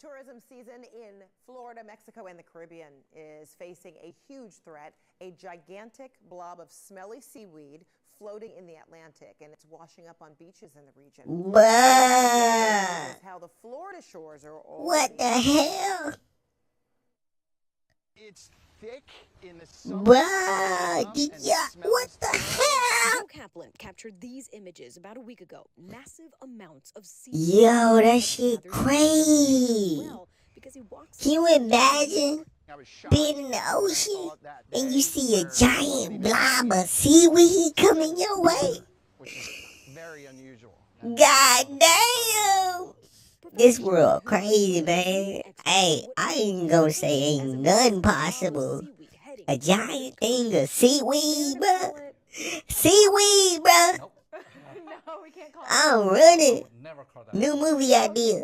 Tourism season in Florida, Mexico, and the Caribbean is facing a huge threat, a gigantic blob of smelly seaweed floating in the Atlantic, and it's washing up on beaches in the region. Bruh. How the Florida shores are What the hell? It's thick in the summer. Bruh. Yeah. What the hell? Joe Kaplan captured these images about a week ago. Massive amounts of seaweed. Yo, that shit crazy. Can you imagine being in the ocean and you see a giant blob of seaweed coming your way? Very unusual. God damn. This world crazy, man. Hey, I ain't gonna say ain't nothing possible. A giant thing of seaweed, bruh. Seaweed, bruh. I'm running. New movie idea.